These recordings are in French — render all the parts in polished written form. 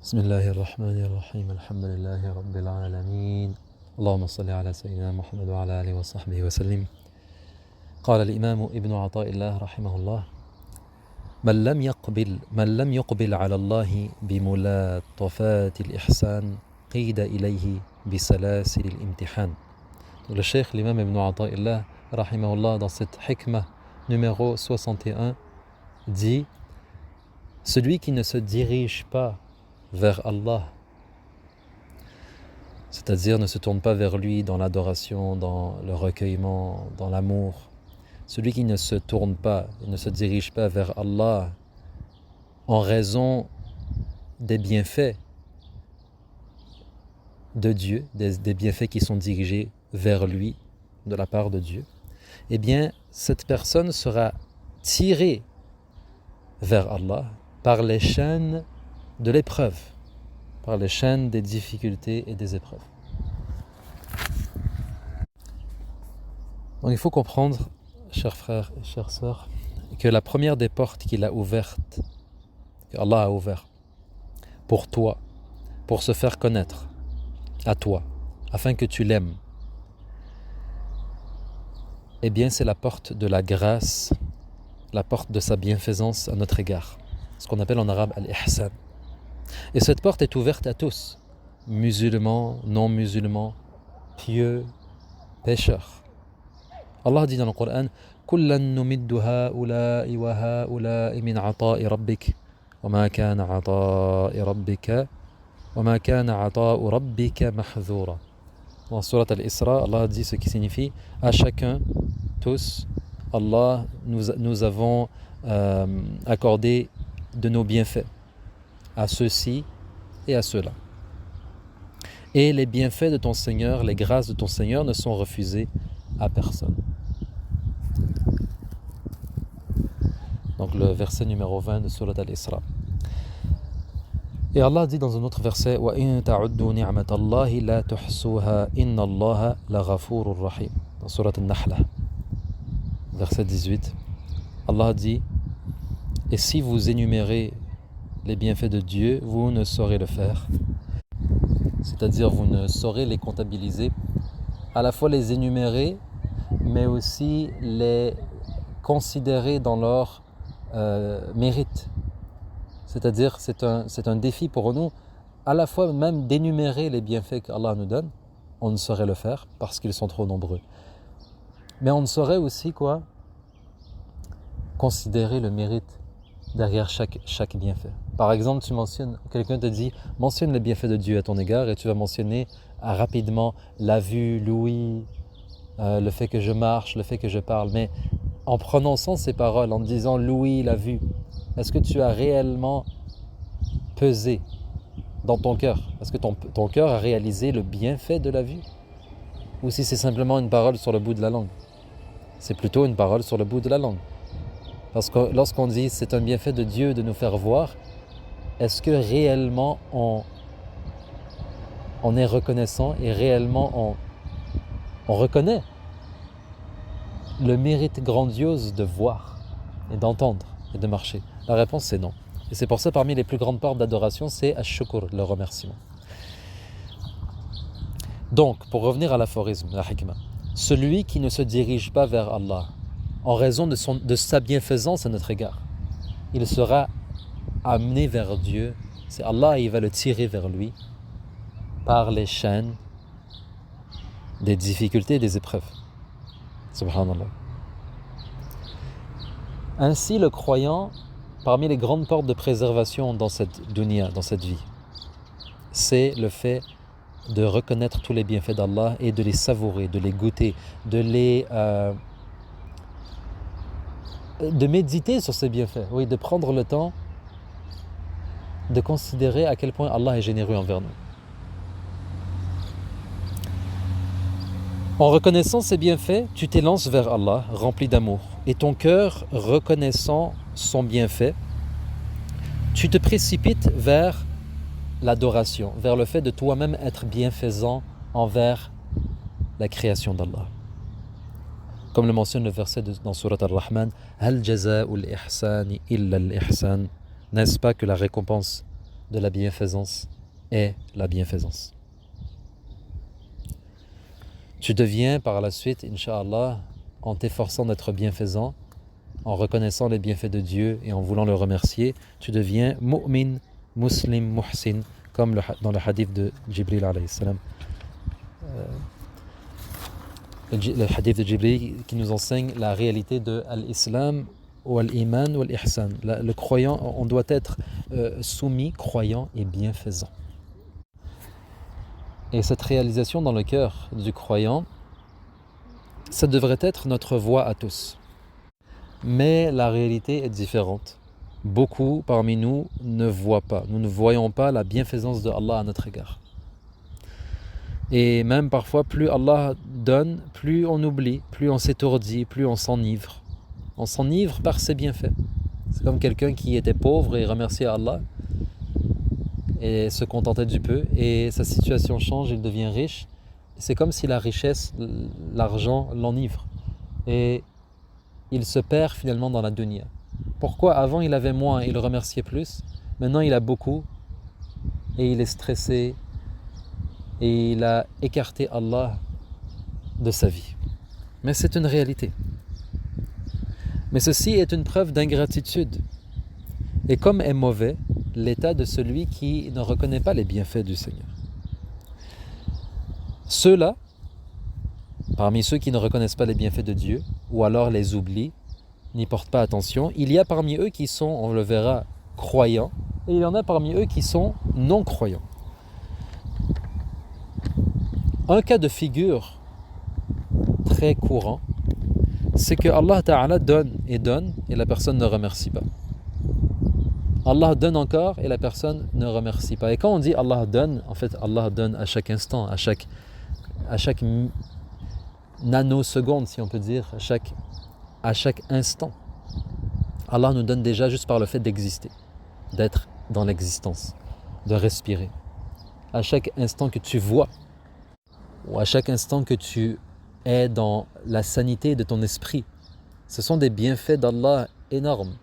بسم الله الرحمن الرحيم الحمد لله رب العالمين اللهم صل على سيدنا محمد وعلى آله وصحبه وسلم. قال الإمام ابن عطاء الله رحمه الله: من لم يقبل على الله بملاطفات الإحسان قيد إليه بسلاسل الامتحان. Le cheikh, l'imam ibn Ata Allah rahimahullah, dans cette hikmah numéro 61 dit: celui qui ne se dirige pas vers Allah, c'est-à-dire ne se tourne pas vers lui dans l'adoration, dans le recueillement, dans l'amour, celui qui ne se tourne pas, ne se dirige pas vers Allah en raison des bienfaits de Dieu, des bienfaits qui sont dirigés vers lui de la part de Dieu, eh bien cette personne sera tirée vers Allah par les chaînes de l'épreuve, par les chaînes des difficultés et des épreuves. Donc il faut comprendre, chers frères et chères sœurs, que la première des portes qu'il a ouvertes, que Allah a ouvert pour toi, pour se faire connaître à toi, afin que tu l'aimes, eh bien c'est la porte de la grâce, la porte de sa bienfaisance à notre égard, ce qu'on appelle en arabe al-ihsan. Et cette porte est ouverte à tous, musulmans, non-musulmans, pieux, pécheurs. Allah dit dans le Coran: كُلًّا نُمِدُّ هَؤُلَاءِ وَهَؤُلَاءِ مِنْ عَطَاءِ رَبِّكَ وَمَا كَانَ عَطَاءُ رَبِّكَ مَحْظُورًا. Dans Surat Al-Isra, Allah dit ce qui signifie: à chacun, tous, Allah, nous avons accordé de nos bienfaits, à ceux-ci et à ceux-là. Et les bienfaits de ton Seigneur, les grâces de ton Seigneur ne sont refusées à personne. Donc le verset numéro 20 de Surat Al-Isra. Et Allah dit dans un autre verset: وَإِن تَعُدُّوا نِعْمَةَ اللَّهِ لَا تُحْصُوهَا إِنَّ اللَّهَ لَغَفُورٌ رَحِيمٌ. Dans Surat Al-Nahla, verset 18, Allah dit: et si vous énumérez les bienfaits de Dieu, vous ne saurez le faire. C'est-à-dire, vous ne saurez les comptabiliser, à la fois les énumérer, mais aussi les considérer dans leur mérite. C'est-à-dire, c'est un défi pour nous, à la fois même d'énumérer les bienfaits qu'Allah nous donne, on ne saurait le faire parce qu'ils sont trop nombreux. Mais on ne saurait aussi considérer le mérite derrière chaque bienfait. Par exemple, quelqu'un te dit: mentionne les bienfaits de Dieu à ton égard, et tu vas mentionner rapidement la vue, l'ouïe, le fait que je marche, le fait que je parle. Mais en prononçant ces paroles, en disant l'ouïe, la vue, est-ce que tu as réellement pesé dans ton cœur? Est-ce que ton cœur a réalisé le bienfait de la vue? Ou si c'est simplement une parole sur le bout de la langue? C'est plutôt une parole sur le bout de la langue. Parce que lorsqu'on dit c'est un bienfait de Dieu de nous faire voir, est-ce que réellement on est reconnaissant et réellement on reconnaît le mérite grandiose de voir et d'entendre et de marcher? La réponse c'est non. Et c'est pour ça, parmi les plus grandes portes d'adoration, c'est ash-shukr, le remerciement. Donc, pour revenir à l'aphorisme, la hikmah, celui qui ne se dirige pas vers Allah en raison de sa bienfaisance à notre égard, il sera amené vers Dieu. C'est Allah, il va le tirer vers lui par les chaînes des difficultés et des épreuves. Subhanallah. Ainsi, le croyant, parmi les grandes portes de préservation dans cette dunya, dans cette vie, c'est le fait de reconnaître tous les bienfaits d'Allah et de les savourer, de les goûter, de méditer sur ces bienfaits, oui, de prendre le temps de considérer à quel point Allah est généreux envers nous. En reconnaissant ces bienfaits, tu t'élances vers Allah, rempli d'amour. Et ton cœur, reconnaissant son bienfait, tu te précipites vers l'adoration, vers le fait de toi-même être bienfaisant envers la création d'Allah. Comme le mentionne le verset dans Surat Al-Rahman: Hal jaza'ul ihsani illa al-ihsan. N'est-ce pas que la récompense de la bienfaisance est la bienfaisance. Tu deviens par la suite, Inch'Allah, en t'efforçant d'être bienfaisant, en reconnaissant les bienfaits de Dieu et en voulant le remercier, tu deviens mu'min, muslim, muhsin, comme dans le hadith de Jibril alayhi salam. Le hadith de Jibril qui nous enseigne la réalité de l'islam ou l'iman ou l'ihsan. Le croyant, on doit être soumis, croyant et bienfaisant. Et cette réalisation dans le cœur du croyant, ça devrait être notre voie à tous. Mais la réalité est différente. Beaucoup parmi nous ne voient pas, nous ne voyons pas la bienfaisance de Allah à notre égard. Et même parfois, plus Allah donne, plus on oublie, plus on s'étourdit, plus on s'enivre. On s'enivre par ses bienfaits. C'est comme quelqu'un qui était pauvre et remerciait Allah et se contentait du peu, et sa situation change, il devient riche. C'est comme si la richesse, l'argent l'enivre. Et il se perd finalement dans la dunya. Pourquoi avant il avait moins, il remerciait plus, maintenant il a beaucoup et il est stressé et il a écarté Allah de sa vie. Mais c'est une réalité. Mais ceci est une preuve d'ingratitude. Et comme est mauvais l'état de celui qui ne reconnaît pas les bienfaits du Seigneur. Ceux-là, parmi ceux qui ne reconnaissent pas les bienfaits de Dieu, ou alors les oublient, n'y portent pas attention, il y a parmi eux qui sont, on le verra, croyants, et il y en a parmi eux qui sont non-croyants. Un cas de figure très courant, c'est que Allah Ta'ala donne, et la personne ne remercie pas. Allah donne encore et la personne ne remercie pas. Et quand on dit Allah donne, en fait Allah donne à chaque instant, à chaque nanoseconde, si on peut dire, à chaque instant. Allah nous donne déjà juste par le fait d'exister, d'être dans l'existence, de respirer. À chaque instant que tu vois, ou à chaque instant que tu es dans la sanité de ton esprit, ce sont des bienfaits d'Allah énormes.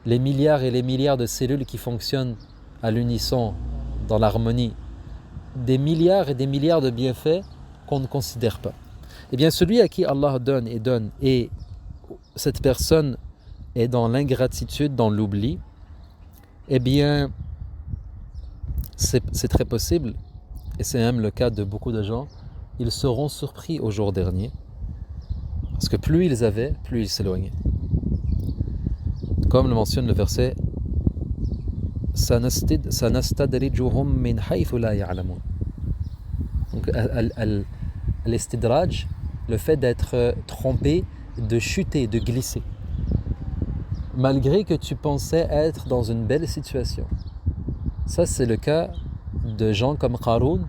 Les milliards et les milliards de cellules qui fonctionnent à l'unisson, dans l'harmonie, des milliards et des milliards de bienfaits qu'on ne considère pas. Eh bien, celui à qui Allah donne, et cette personne est dans l'ingratitude, dans l'oubli, eh bien, c'est très possible, et c'est même le cas de beaucoup de gens, ils seront surpris au jour dernier, parce que plus ils avaient, plus ils s'éloignaient. Comme le mentionne le verset سَنَسْتَدْرِجُهُمْ مِنْ حَيْثُ لَا يَعْلَمُونَ. Donc l'istidraj, le fait d'être trompé, de chuter, de glisser. Malgré que tu pensais être dans une belle situation. Ça, c'est le cas de gens comme Qaroun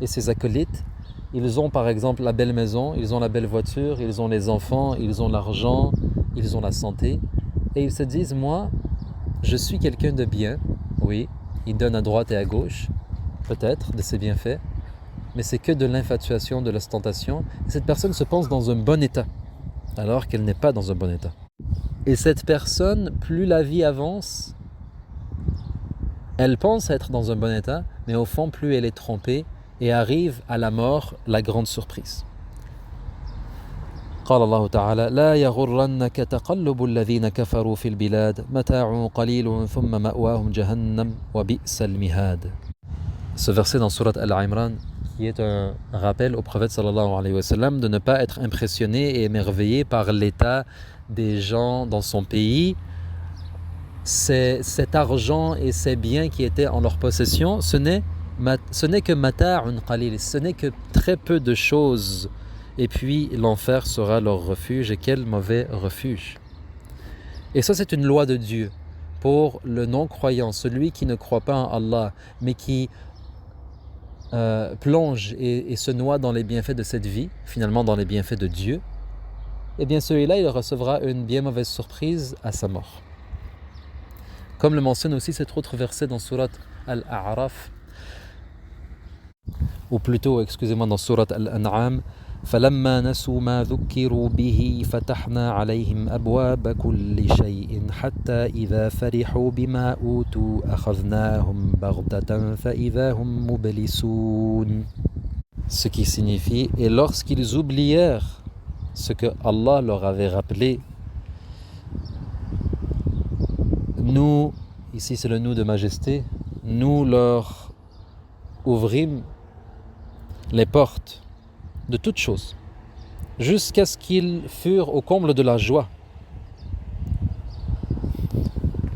et ses acolytes. Ils ont par exemple la belle maison, ils ont la belle voiture, ils ont les enfants, ils ont l'argent, ils ont la santé. Et ils se disent, moi, je suis quelqu'un de bien. Oui, il donne à droite et à gauche, peut-être, de ses bienfaits. Mais c'est que de l'infatuation, de l'ostentation. Cette personne se pense dans un bon état, alors qu'elle n'est pas dans un bon état. Et cette personne, plus la vie avance, elle pense être dans un bon état, mais au fond, plus elle est trompée et arrive à la mort, la grande surprise. قال الله تعالى لا يغرنك تقلب الذين كفروا في البلاد متاع قليل ثم مأواهم جهنم وبئس المهاد. Ce verset dans Surat Al-Imran qui est un rappel au prophète sallallahu alayhi wa sallam de ne pas être impressionné et émerveillé par l'état des gens dans son pays. Cet argent et ces biens qui étaient en leur possession, ce n'est que mata'un qalil, ce n'est que très peu de choses. Et puis l'enfer sera leur refuge, et quel mauvais refuge. Et ça, c'est une loi de Dieu pour le non-croyant, celui qui ne croit pas en Allah, mais qui plonge et se noie dans les bienfaits de cette vie, finalement dans les bienfaits de Dieu. Eh bien celui-là, il recevra une bien mauvaise surprise à sa mort. Comme le mentionne aussi cet autre verset dans Surat Al-A'raf, ou plutôt, excusez-moi, dans Surat Al-An'am, فلما نسوا ما ذكروا به فتحنا عليهم أبواب كل شيء حتى إذا فرحوا بما أوتوا أخذناهم بغتة فإذا هم مبلسون. Ce qui signifie, et lorsqu'ils oublièrent ce que Allah leur avait rappelé, nous, ici c'est le nous de majesté, nous leur ouvrîmes les portes de toutes choses, jusqu'à ce qu'ils furent au comble de la joie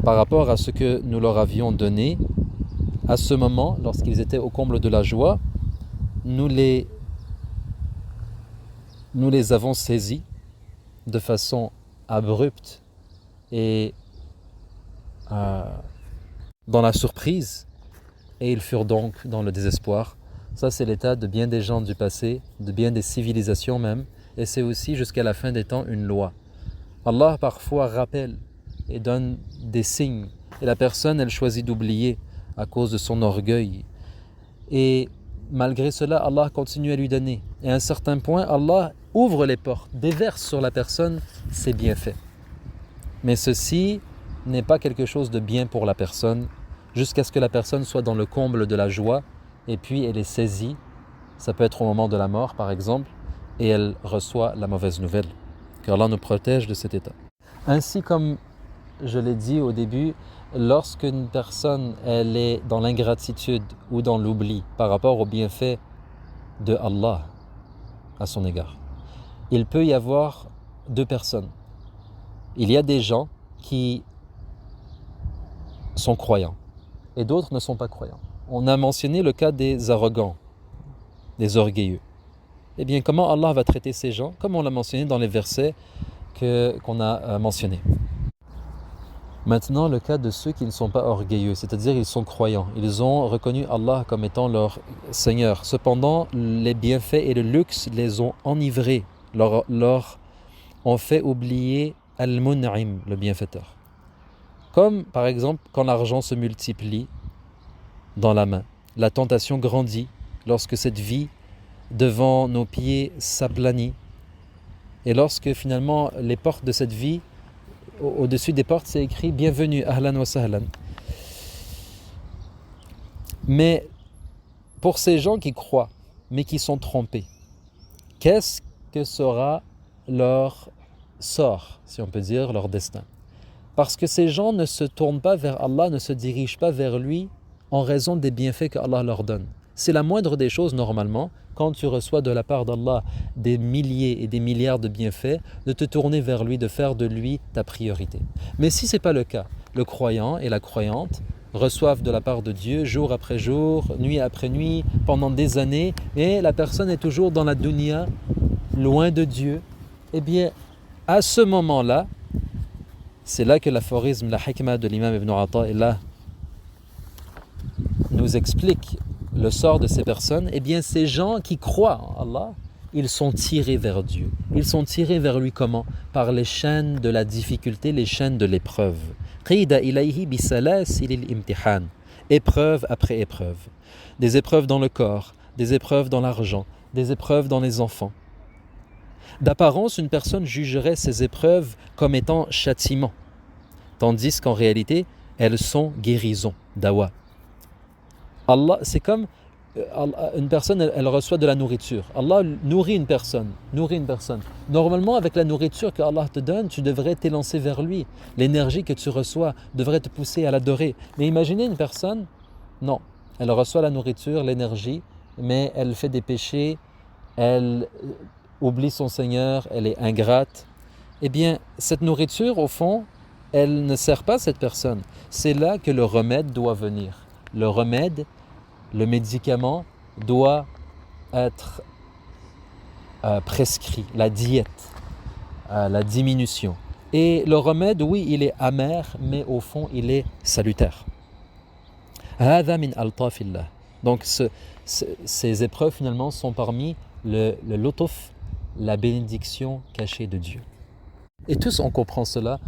par rapport à ce que nous leur avions donné. À ce moment, lorsqu'ils étaient au comble de la joie, nous les avons saisis de façon abrupte et dans la surprise, et ils furent donc dans le désespoir. Ça, c'est l'état de bien des gens du passé, de bien des civilisations même, et c'est aussi jusqu'à la fin des temps une loi. Allah parfois rappelle et donne des signes, et la personne, elle choisit d'oublier à cause de son orgueil. Et malgré cela, Allah continue à lui donner. Et à un certain point, Allah ouvre les portes, déverse sur la personne ses bienfaits. Mais ceci n'est pas quelque chose de bien pour la personne, jusqu'à ce que la personne soit dans le comble de la joie, et puis elle est saisie, ça peut être au moment de la mort par exemple, et elle reçoit la mauvaise nouvelle. Qu'Allah nous protège de cet état. Ainsi comme je l'ai dit au début, lorsqu'une personne elle est dans l'ingratitude ou dans l'oubli par rapport aux bienfaits de Allah à son égard, il peut y avoir deux personnes. Il y a des gens qui sont croyants et d'autres ne sont pas croyants. On a mentionné le cas des arrogants, des orgueilleux. Eh bien, comment Allah va traiter ces gens? Comme on l'a mentionné dans les versets qu'on a mentionnés. Maintenant, le cas de ceux qui ne sont pas orgueilleux, c'est-à-dire ils sont croyants. Ils ont reconnu Allah comme étant leur Seigneur. Cependant, les bienfaits et le luxe les ont enivrés, leur ont fait oublier Al-Mun'im, le bienfaiteur. Comme par exemple quand l'argent se multiplie dans la main, la tentation grandit lorsque cette vie devant nos pieds s'aplanit et lorsque finalement les portes de cette vie, au-dessus des portes c'est écrit bienvenue, ahlan wa sahlan. Mais pour ces gens qui croient mais qui sont trompés, qu'est-ce que sera leur sort, si on peut dire, leur destin? Parce que ces gens ne se tournent pas vers Allah, ne se dirigent pas vers lui en raison des bienfaits que Allah leur donne. C'est la moindre des choses normalement, quand tu reçois de la part d'Allah des milliers et des milliards de bienfaits, de te tourner vers lui, de faire de lui ta priorité. Mais si ce n'est pas le cas, le croyant et la croyante reçoivent de la part de Dieu jour après jour, nuit après nuit, pendant des années, et la personne est toujours dans la dunya, loin de Dieu, eh bien, à ce moment-là, c'est là que l'aphorisme, la hikmah de l'imam Ibn Ata'illah nous explique le sort de ces personnes. Eh bien, ces gens qui croient en Allah, ils sont tirés vers Dieu. Ils sont tirés vers lui comment? Par les chaînes de la difficulté, les chaînes de l'épreuve. Qida ilayhi bisalasilil imtihan. Épreuve après épreuve. Des épreuves dans le corps, des épreuves dans l'argent, des épreuves dans les enfants. D'apparence, une personne jugerait ces épreuves comme étant châtiment, tandis qu'en réalité, elles sont guérisons, dawa. Allah, c'est comme une personne, elle reçoit de la nourriture. Allah nourrit une personne. Normalement, avec la nourriture que Allah te donne, tu devrais t'élancer vers lui. L'énergie que tu reçois devrait te pousser à l'adorer. Mais imaginez une personne, non, elle reçoit la nourriture, l'énergie, mais elle fait des péchés, elle oublie son Seigneur, elle est ingrate. Eh bien, cette nourriture, au fond, elle ne sert pas cette personne. C'est là que le remède doit venir. Le remède, le médicament doit être prescrit, la diète, la diminution. Et le remède, oui, il est amer, mais au fond, il est salutaire. هذا من ألطاف الله. Donc, ces épreuves, finalement, sont parmi le lutuf, la bénédiction cachée de Dieu. Et tous, on comprend cela.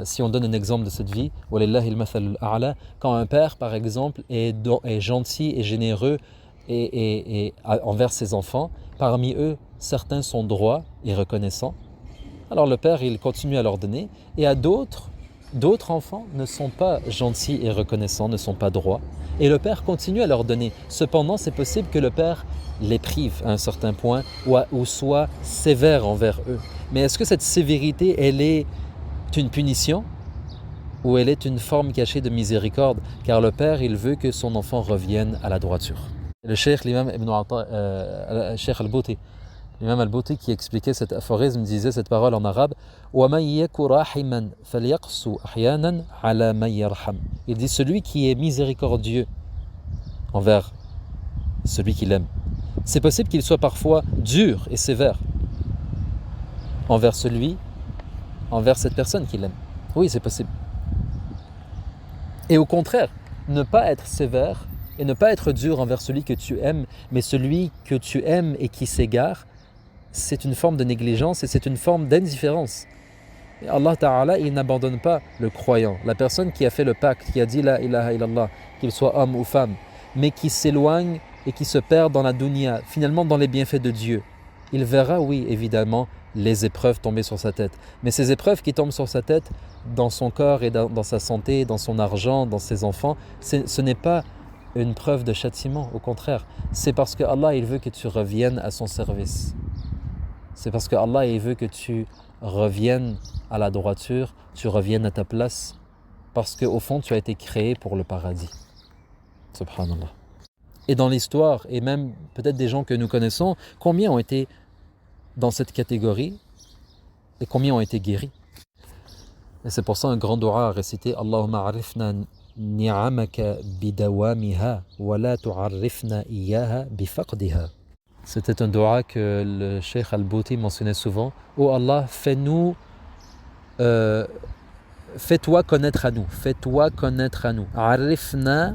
Si on donne un exemple de cette vie, quand un père par exemple est gentil et généreux envers ses enfants. Parmi eux, certains sont droits et reconnaissants. Alors le père, il continue à leur donner. Et à d'autres enfants ne sont pas gentils et reconnaissants, ne sont pas droits. Et le père continue à leur donner. Cependant, c'est possible que le père les prive à un certain point ou soit sévère envers eux. Mais est-ce que cette sévérité, elle est une punition ou elle est une forme cachée de miséricorde? Car le père, il veut que son enfant revienne à la droiture. Le cheikh, l'imam Cheikh Al-Bouti, l'imam Al-Bouti qui expliquait cet aphorisme disait cette parole en arabe: il dit celui qui est miséricordieux envers celui qu'il aime, c'est possible qu'il soit parfois dur et sévère envers cette personne qu'il aime. Oui, c'est possible. Et au contraire, ne pas être sévère et ne pas être dur envers celui que tu aimes, mais celui que tu aimes et qui s'égare, c'est une forme de négligence et c'est une forme d'indifférence. Et Allah Ta'ala, il n'abandonne pas le croyant, la personne qui a fait le pacte, qui a dit la ilaha illallah, qu'il soit homme ou femme, mais qui s'éloigne et qui se perd dans la dunya, finalement dans les bienfaits de Dieu. Il verra, oui, évidemment, les épreuves tomber sur sa tête. Mais ces épreuves qui tombent sur sa tête, dans son corps et dans sa santé, dans son argent, dans ses enfants, ce n'est pas une preuve de châtiment, au contraire. C'est parce que Allah, il veut que tu reviennes à son service. C'est parce que Allah, il veut que tu reviennes à la droiture, tu reviennes à ta place, parce qu'au fond, tu as été créé pour le paradis. Subhanallah. Et dans l'histoire, et même peut-être des gens que nous connaissons, combien ont été dans cette catégorie et combien ont été guéris? Et c'est pour ça un grand dua à réciter: Allahumma arifna ni'amaka bidawamiha wa la tu'arrifna iyaha bifaqdiha. C'était un dua que le Cheikh Al-Bouti mentionnait souvent. Oh Allah, fais-toi connaître à nous. Fais-toi connaître à nous. Arifna,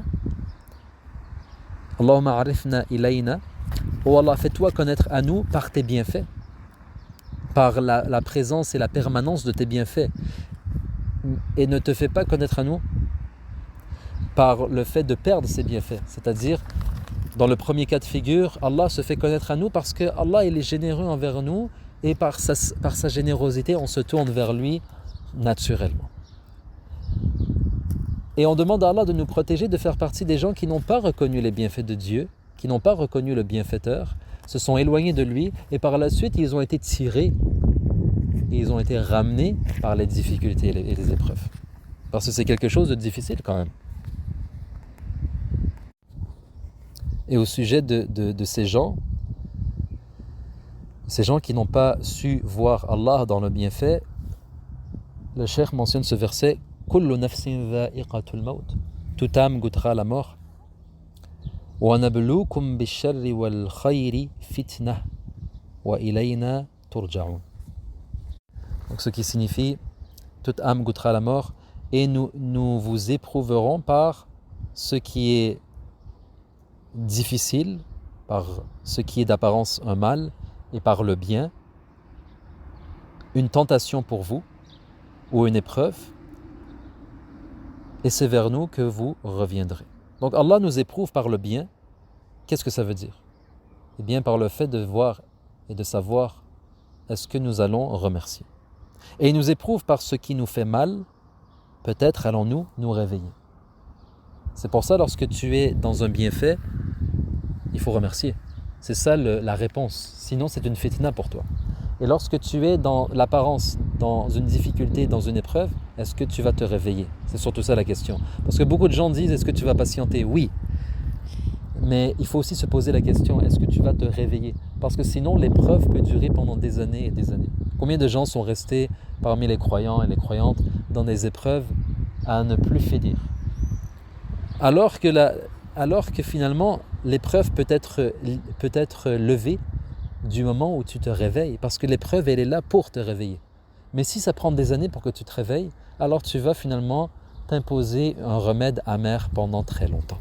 Allahumma arifna ilayna. Oh Allah, fais-toi connaître à nous par tes bienfaits, par la présence et la permanence de tes bienfaits. Et ne te fais pas connaître à nous par le fait de perdre ses bienfaits. C'est-à-dire, dans le premier cas de figure, Allah se fait connaître à nous parce que Allah, il est généreux envers nous et par sa générosité, on se tourne vers lui naturellement. Et on demande à Allah de nous protéger de faire partie des gens qui n'ont pas reconnu les bienfaits de Dieu, qui n'ont pas reconnu le bienfaiteur, se sont éloignés de lui et par la suite, ils ont été tirés et ils ont été ramenés par les difficultés et les épreuves. Parce que c'est quelque chose de difficile quand même. Et au sujet de ces gens qui n'ont pas su voir Allah dans le bienfait, le cheikh mentionne ce verset: Kullu nafsin dha'iqatul maut. Toute âme goûtera la mort. Wa nabluukum bish-sharri wal khayri fitnah wa ilayna turja'un. Donc ce qui signifie toute âme goûtera la mort et nous vous éprouverons par ce qui est difficile, par ce qui est d'apparence un mal et par le bien, une tentation pour vous ou une épreuve, et c'est vers nous que vous reviendrez. Donc Allah nous éprouve par le bien. Qu'est-ce que ça veut dire? Eh bien par le fait de voir et de savoir est-ce que nous allons remercier. Et il nous éprouve par ce qui nous fait mal, peut-être allons-nous nous réveiller. C'est pour ça, lorsque tu es dans un bienfait, il faut remercier. C'est ça la réponse. Sinon, c'est une fitna pour toi. Et lorsque tu es dans l'apparence, dans une difficulté, dans une épreuve, est-ce que tu vas te réveiller? C'est surtout ça la question. Parce que beaucoup de gens disent, est-ce que tu vas patienter? Oui. Mais il faut aussi se poser la question, est-ce que tu vas te réveiller? Parce que sinon, l'épreuve peut durer pendant des années et des années. Combien de gens sont restés parmi les croyants et les croyantes dans des épreuves à ne plus finir? Alors que finalement, l'épreuve peut être levée du moment où tu te réveilles, parce que l'épreuve, elle est là pour te réveiller. Mais si ça prend des années pour que tu te réveilles, alors tu vas finalement t'imposer un remède amer pendant très longtemps.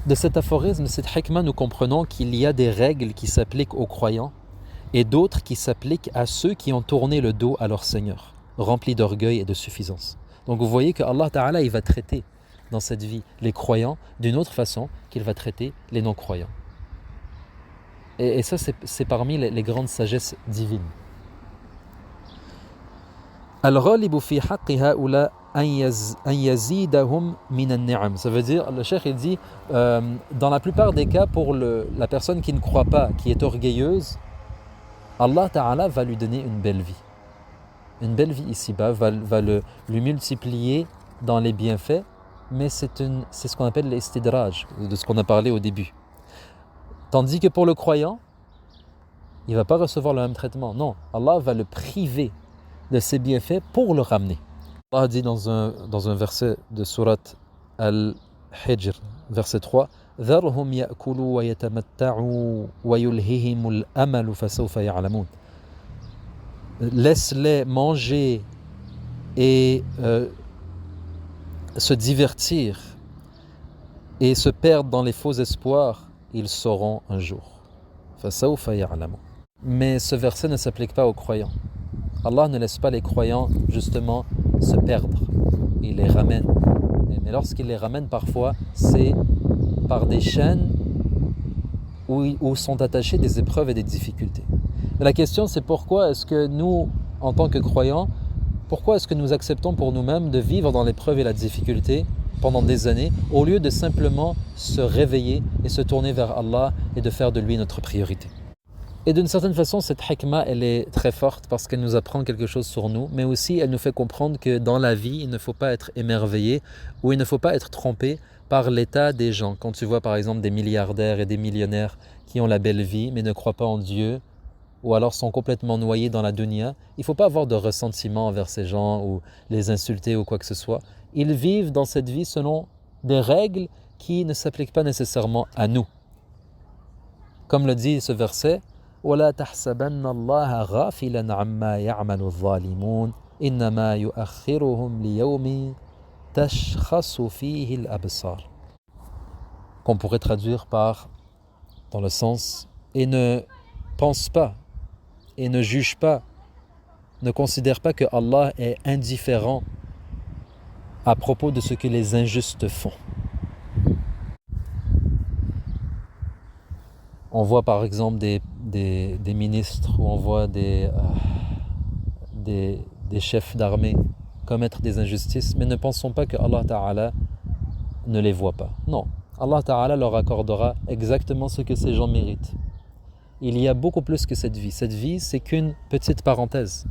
De cet aphorisme, cette hikmah, nous comprenons qu'il y a des règles qui s'appliquent aux croyants et d'autres qui s'appliquent à ceux qui ont tourné le dos à leur Seigneur, remplis d'orgueil et de suffisance. Donc vous voyez que Allah Ta'ala, il va traiter dans cette vie les croyants d'une autre façon qu'il va traiter les non-croyants. Et ça, c'est parmi les grandes sagesses divines. Al-ghalibu fi haqqi ha'ula an yazidahum min an-ni'am. Ça veut dire, le cheikh il dit, dans la plupart des cas, pour la personne qui ne croit pas, qui est orgueilleuse, Allah Ta'ala va lui donner une belle vie. Une belle vie ici-bas, va lui multiplier dans les bienfaits, mais c'est ce qu'on appelle l'istidraj, de ce qu'on a parlé au début. Tandis que pour le croyant, il ne va pas recevoir le même traitement. Non, Allah va le priver de ses bienfaits pour le ramener. Allah dit dans un verset de Surat Al-Hijr, verset 3, ذَرْهُمْ يَأْكُلُوا وَيَتَمَتَّعُوا وَيُلْهِهِمُ الْأَمَلُ فَسَوْفَ يَعْلَمُونَ. Laisse-les manger et se divertir et se perdre dans les faux espoirs, ils sauront un jour. فَسَوْفَ يَعْلَمُونَ. Mais ce verset ne s'applique pas aux croyants. Allah ne laisse pas les croyants justement se perdre. Il les ramène. Mais lorsqu'il les ramène parfois, c'est par des chaînes où sont attachées des épreuves et des difficultés. Mais la question c'est pourquoi est-ce que nous, en tant que croyants, pourquoi est-ce que nous acceptons pour nous-mêmes de vivre dans l'épreuve et la difficulté pendant des années, au lieu de simplement se réveiller et se tourner vers Allah et de faire de lui notre priorité. Et d'une certaine façon, cette hikmah, elle est très forte parce qu'elle nous apprend quelque chose sur nous, mais aussi elle nous fait comprendre que dans la vie, il ne faut pas être émerveillé ou il ne faut pas être trompé par l'état des gens. Quand tu vois par exemple des milliardaires et des millionnaires qui ont la belle vie mais ne croient pas en Dieu, ou alors sont complètement noyés dans la dunya, il ne faut pas avoir de ressentiment envers ces gens ou les insulter ou quoi que ce soit. Ils vivent dans cette vie selon des règles qui ne s'appliquent pas nécessairement à nous. Comme le dit ce verset, وَلَا تَحْسَبَنَّ اللَّهَ غَافِلًا عَمَّا يَعْمَلُ الظَّالِمُونَ إِنَّمَا يُؤَخِّرُهُمْ لِيَوْمٍ تَشْخَصُ فِيهِ الْأَبْصَارُ. Qu'on pourrait traduire par, dans le sens, et ne pense pas, et ne juge pas, ne considère pas que Allah est indifférent à propos de ce que les injustes font. On voit par exemple des ministres ou on voit des chefs d'armée commettre des injustices, mais ne pensons pas que Allah Ta'ala ne les voit pas. Non, Allah Ta'ala leur accordera exactement ce que ces gens méritent. Il y a beaucoup plus que cette vie. Cette vie, c'est qu'une petite parenthèse.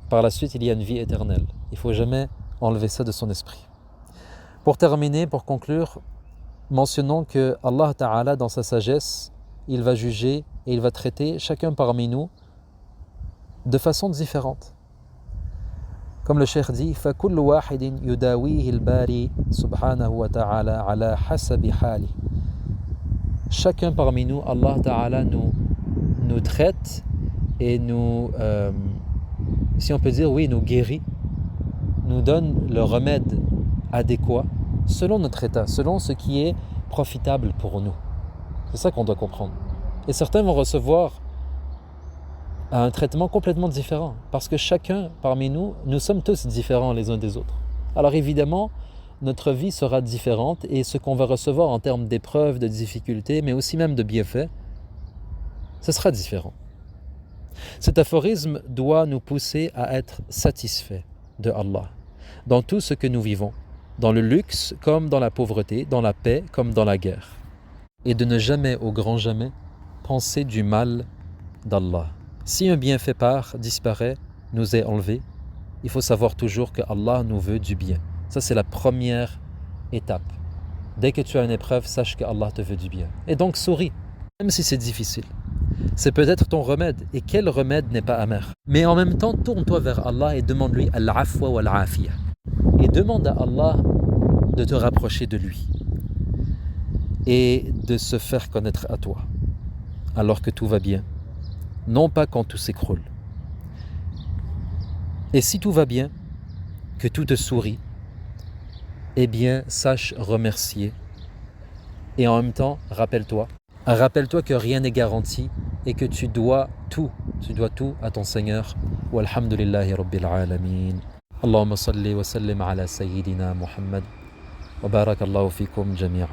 Par la suite, il y a une vie éternelle. Il ne faut jamais enlever ça de son esprit. Pour terminer, pour conclure, mentionnons que Allah Ta'ala, dans sa sagesse, il va juger et il va traiter chacun parmi nous de façon différente. Comme le cheikh dit, فَكُلُّ وَاحِدٍ يُدَاوِيهِ الْبَارِي سُبْحَانَهُ وَتَعَالَى عَلَى حَسَبِ حَالِهِ. Chacun parmi nous, Allah Ta'ala nous traite et nous, si on peut dire, oui, nous guérit, nous donne le remède adéquat selon notre état, selon ce qui est profitable pour nous. C'est ça qu'on doit comprendre. Et certains vont recevoir un traitement complètement différent parce que chacun parmi nous, nous sommes tous différents les uns des autres. Alors évidemment, notre vie sera différente et ce qu'on va recevoir en termes d'épreuves, de difficultés, mais aussi même de bienfaits, ce sera différent. Cet aphorisme doit nous pousser à être satisfaits de Allah dans tout ce que nous vivons, dans le luxe comme dans la pauvreté, dans la paix comme dans la guerre. Et de ne jamais, au grand jamais, penser du mal d'Allah. Si un bienfait disparaît, nous est enlevé, il faut savoir toujours que Allah nous veut du bien. Ça, c'est la première étape. Dès que tu as une épreuve, sache que Allah te veut du bien. Et donc souris, même si c'est difficile. C'est peut-être ton remède. Et quel remède n'est pas amer? Mais en même temps, tourne-toi vers Allah et demande-lui al-afwa wa al-afiyah. Et demande à Allah de te rapprocher de lui. Et de se faire connaître à toi. Alors que tout va bien. Non pas quand tout s'écroule. Et si tout va bien, que tout te sourit, eh bien, sache remercier. Et en même temps, rappelle-toi que rien n'est garanti et que tu dois tout à ton Seigneur. Walhamdulillahi Rabbil Alamin. Allahumma salli wa sallim ala Sayyidina Muhammad. Wa barakallahu fikum jami'a.